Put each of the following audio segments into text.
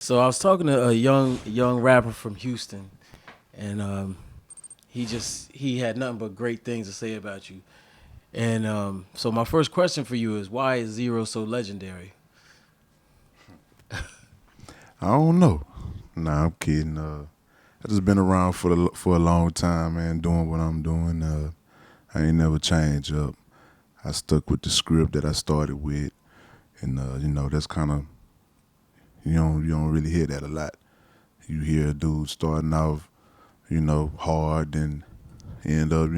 So I was talking to a young rapper from Houston, and he had nothing but great things to say about you. And so my first question for you is, why is Zero so legendary? I don't know. Nah, I'm kidding. I just been around for a long time, man, doing what I'm doing. I ain't never changed up. I stuck with the script that I started with, and that's kind of you don't really hear that a lot. You hear a dude starting off, hard, and end up,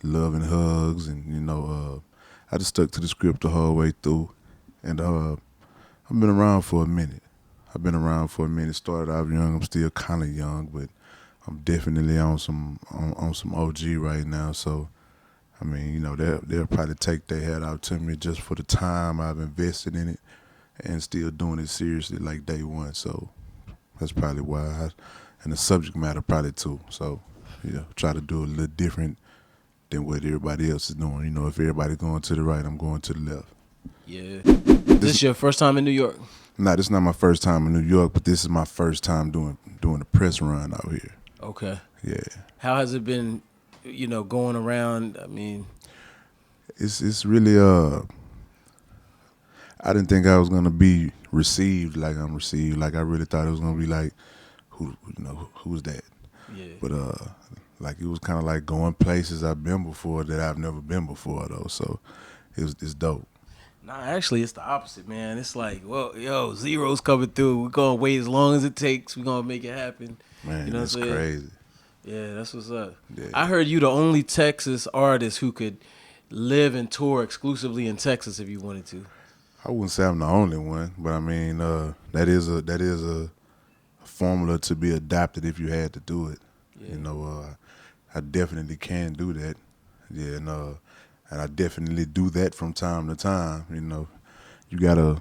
loving hugs, and I just stuck to the script the whole way through, and I've been around for a minute. Started out young. I'm still kind of young, but I'm definitely on some OG right now. So I mean, they'll probably take their hat out to me just for the time I've invested in it and still doing it seriously like day one. So that's probably why. And the subject matter probably too. So yeah, try to do a little different than what everybody else is doing. If everybody's going to the right, I'm going to the left. Yeah. This your first time in New York? Nah, this is not my first time in New York, but this is my first time doing the press run out here. Okay. Yeah. How has it been, going around? I mean, It's really I didn't think I was gonna be received like I'm received. Like I really thought it was gonna be like who's that? yeah. But like it was kind of like going places I've been before that I've never been before though. So it's dope. Nah, actually, it's the opposite, man. It's like, well, yo, Zero's coming through. We're gonna wait as long as it takes. We're gonna make it happen. Man, You know it's what I'm saying? crazy. Yeah, that's what's up. Yeah. I heard you the only Texas artist who could live and tour exclusively in Texas if you wanted to. I wouldn't say I'm the only one, but I mean that is a formula to be adopted if you had to do it. Yeah. I definitely can do that. Yeah, and I definitely do that from time to time. You gotta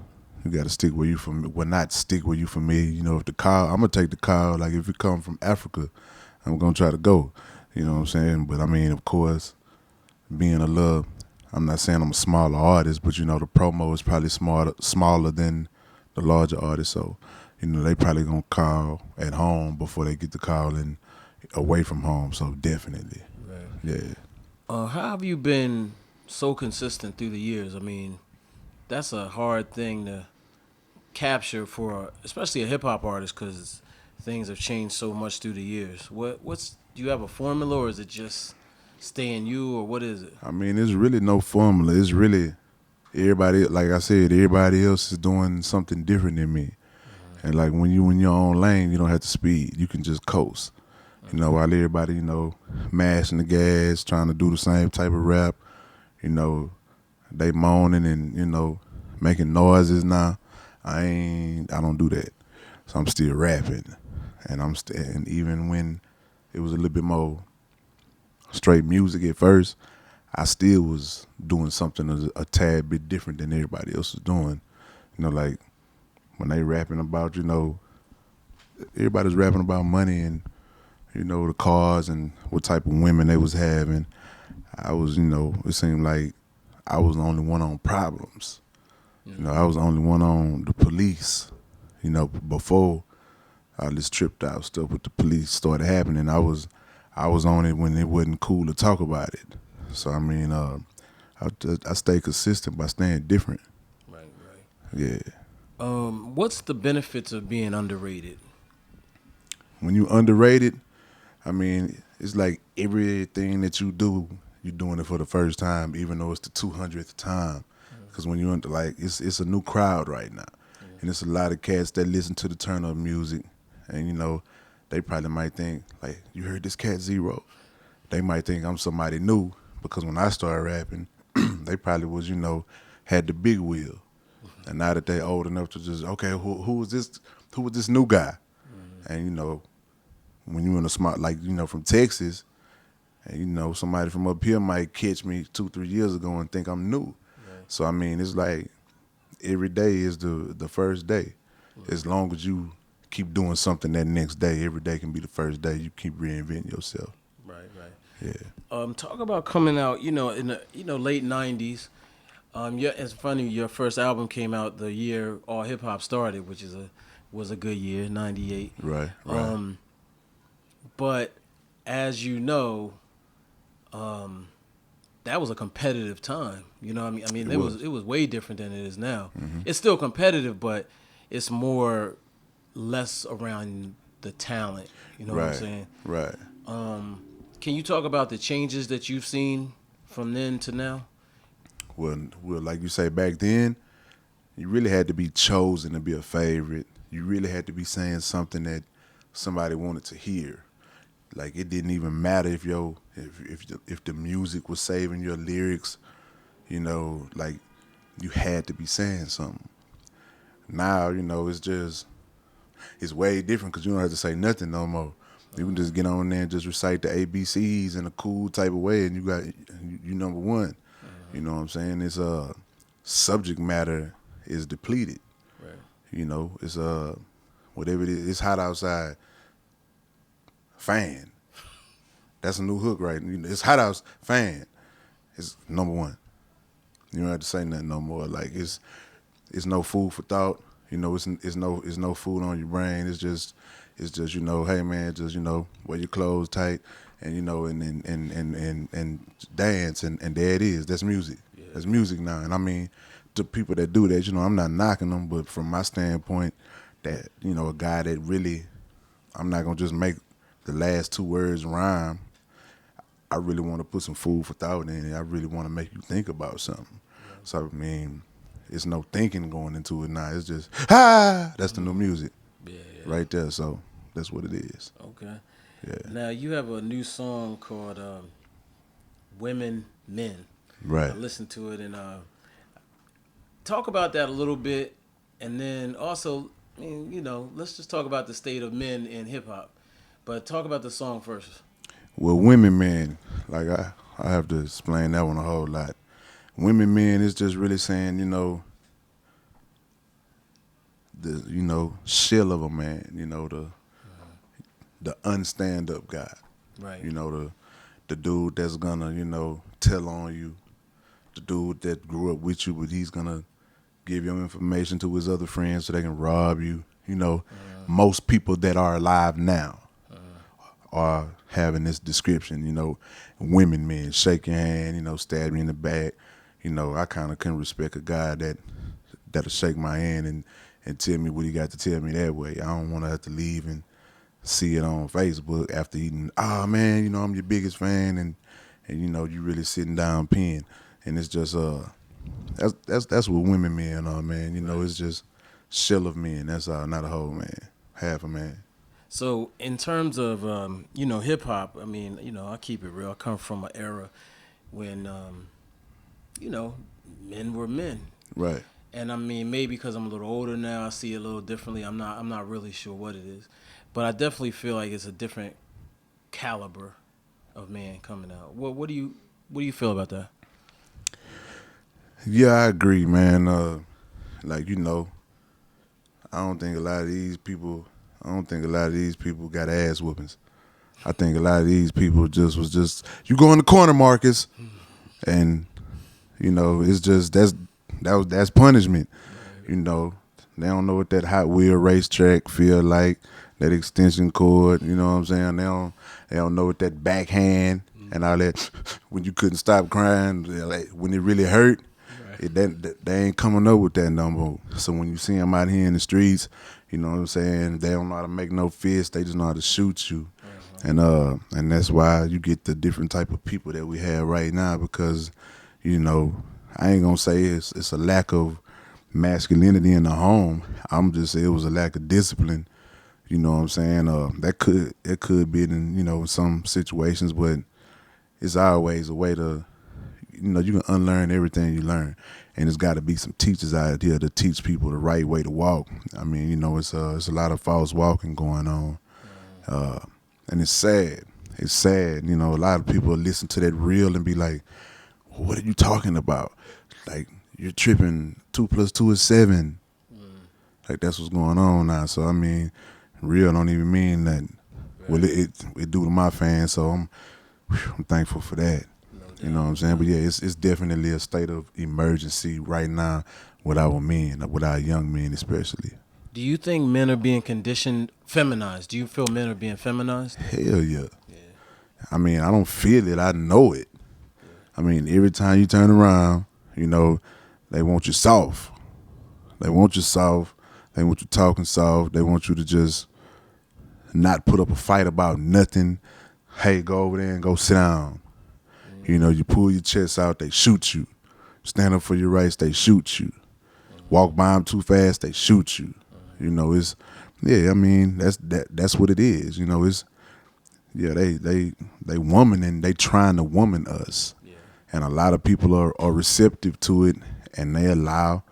stick where you from. Well, not stick where you from me. If the call, I'm gonna take the call. Like if you come from Africa, I'm gonna try to go. You know what I'm saying? But I mean, of course, being a little, I'm not saying I'm a smaller artist, but the promo is probably smaller than the larger artists. So, they probably gonna call at home before they get the call in away from home. So definitely, Right. yeah. How have you been so consistent through the years? I mean, that's a hard thing to capture for, especially a hip hop artist, because things have changed so much through the years. Do you have a formula, or is it just staying you, or what is it? I mean, there's really no formula. It's really everybody. Like I said, everybody else is doing something different than me. And like when you in your own lane, you don't have to speed. You can just coast. While everybody, mashing the gas, trying to do the same type of rap, they moaning and, making noises now. I don't do that. So I'm still rapping. And even when it was a little bit more straight music at first, I still was doing something a tad bit different than everybody else was doing. Like when they rapping about, everybody's rapping about money and, the cars and what type of women they was having. I was, it seemed like I was the only one on problems. I was the only one on the police. Before all this tripped out stuff with the police started happening, I was on it when it wasn't cool to talk about it. So I mean, I stay consistent by staying different. Right, right. Yeah. What's the benefits of being underrated? When you underrated, I mean, it's like everything that you do, you're doing it for the first time, even though it's the 200th time. Because when you're it's a new crowd right now. And it's a lot of cats that listen to the turn up music. And, they probably might think, like, you heard this cat Zero. They might think I'm somebody new because when I started rapping, they probably was, had the big wheel. And now that they old enough to just, okay, who was this new guy? And, when you in a smart, like, from Texas, and, somebody from up here might catch me 2-3 years ago and think I'm new. Right. So, I mean, it's like every day is the first day. As long as you keep doing something that next day, every day can be the first day. You keep reinventing yourself. Right, right. Yeah. Talk about coming out, in the late '90s. It's funny. Your first album came out the year all hip hop started, which is a was a good year, 98. Right, right. But as you know, that was a competitive time. You know what I mean? I mean, It it was was. it was way different than it is now. It's still competitive, but it's more less around the talent. You know what I'm Right, saying? right. Can you talk about the changes that you've seen from then to now? Well, like you say, back then, you really had to be chosen to be a favorite. You really had to be saying something that somebody wanted to hear. Like it didn't even matter if the music was saving your lyrics. Like you had to be saying something. Now, it's way different because you don't have to say nothing no more. You can just get on there and just recite the ABCs in a cool type of way, and you number one. You know what I'm saying? It's subject matter is depleted. Right. It's whatever it is. It's hot outside. Fan. That's a new hook, right? It's hot house. Fan. It's number one. You don't have to say nothing no more. Like it's no food for thought. It's no food on your brain. It's just hey man, just wear your clothes tight and and dance and there it is. That's music. Yeah. That's music now. And I mean, to people that do that, I'm not knocking them, but from my standpoint, that a guy that really, I'm not gonna just make the last two words rhyme. I really want to put some food for thought in it. I really want to make you think about something. Right. So I mean, it's no thinking going into it now. It's just that's the new music Yeah, yeah. right there. So that's what it is. Okay. Yeah. Now you have a new song called "Women Men." I Right. listened to it and talk about that a little bit, and then also, I mean, let's just talk about the state of men in hip hop. But talk about the song first. Well, women, men, like I have to explain that one a whole lot. Women, men is just really saying, the shell of a man, the unstand up guy. Right. The dude that's gonna, tell on you. The dude that grew up with you, but he's gonna give your information to his other friends so they can rob you. Most people that are alive now are having this description, women, men, shake your hand, stab me in the back. I kind of couldn't respect a guy that'll shake my hand and tell me what he got to tell me that way. I don't want to have to leave and see it on Facebook after eating. Oh man, I'm your biggest fan, and you really sitting down pen, and it's just that's what women men are, man. It's just shell of men. That's all, not a whole man, half a man. So in terms of hip hop, I mean, I keep it real. I come from an era when men were men. Right. And I mean, maybe because I'm a little older now, I see it a little differently. I'm not really sure what it is, but I definitely feel like it's a different caliber of man coming out. What do you feel about that? Yeah, I agree, man. Like I don't think a lot of these people. I don't think a lot of these people got ass whoopings. I think a lot of these people was you go in the corner, Marcus, and it's just that's punishment. Right. They don't know what that Hot Wheel racetrack feel like, that extension cord. You know what I'm saying? They don't know what that backhand and all that. When you couldn't stop crying, like, when it really hurt, Right. they ain't coming up with that no more. So when you see them out here in the streets, you know what I'm saying, they don't know how to make no fists. They just know how to shoot you. And that's why you get the different type of people that we have right now, because I ain't gonna say it's a lack of masculinity in the home. I'm just say it was a lack of discipline. You know what I'm saying? It could be in some situations, but it's always a way to you can unlearn everything you learn, and it's got to be some teachers out here to teach people the right way to walk. I mean, it's a lot of false walking going on, and it's sad. It's sad. A lot of people listen to that reel and be like, "What are you talking about? Like, you're tripping. 2 + 2 is 7." Like, that's what's going on now. So I mean, real don't even mean that. Right. Well, it do to my fans. So I'm thankful for that. No doubt. You know what I'm saying? But yeah, it's definitely a state of emergency right now with our men, with our young men especially. Do you think men are being conditioned, feminized? Do you feel men are being feminized? Hell yeah. Yeah. I mean, I don't feel it. I know it. I mean, every time you turn around, they want you soft. They want you soft. They want you talking soft. They want you to just not put up a fight about nothing. Hey, go over there and go sit down. You pull your chest out, they shoot you. Stand up for your rights, they shoot you. Walk by them too fast, they shoot you. It's I mean, that's what it is. It's they woman and they trying to woman us. Yeah. And a lot of people are receptive to it and they allow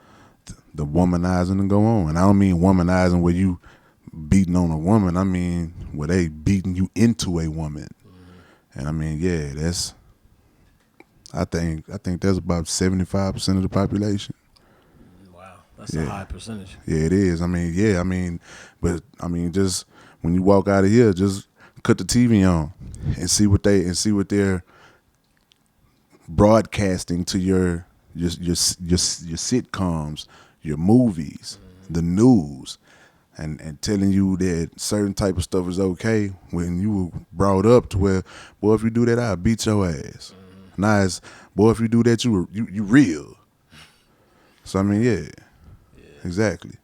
the womanizing to go on. And I don't mean womanizing where you beating on a woman. I mean where they beating you into a woman. And I mean, that's I think that's about 75% of the population. Wow, that's a high percentage. Yeah, it is. But just when you walk out of here, just cut the TV on and see what they're broadcasting to your sitcoms, your movies, the news, and telling you that certain type of stuff is okay when you were brought up to where, boy, if you do that, I'll beat your ass. Now it's, boy, if you do that, you real. So I mean, exactly.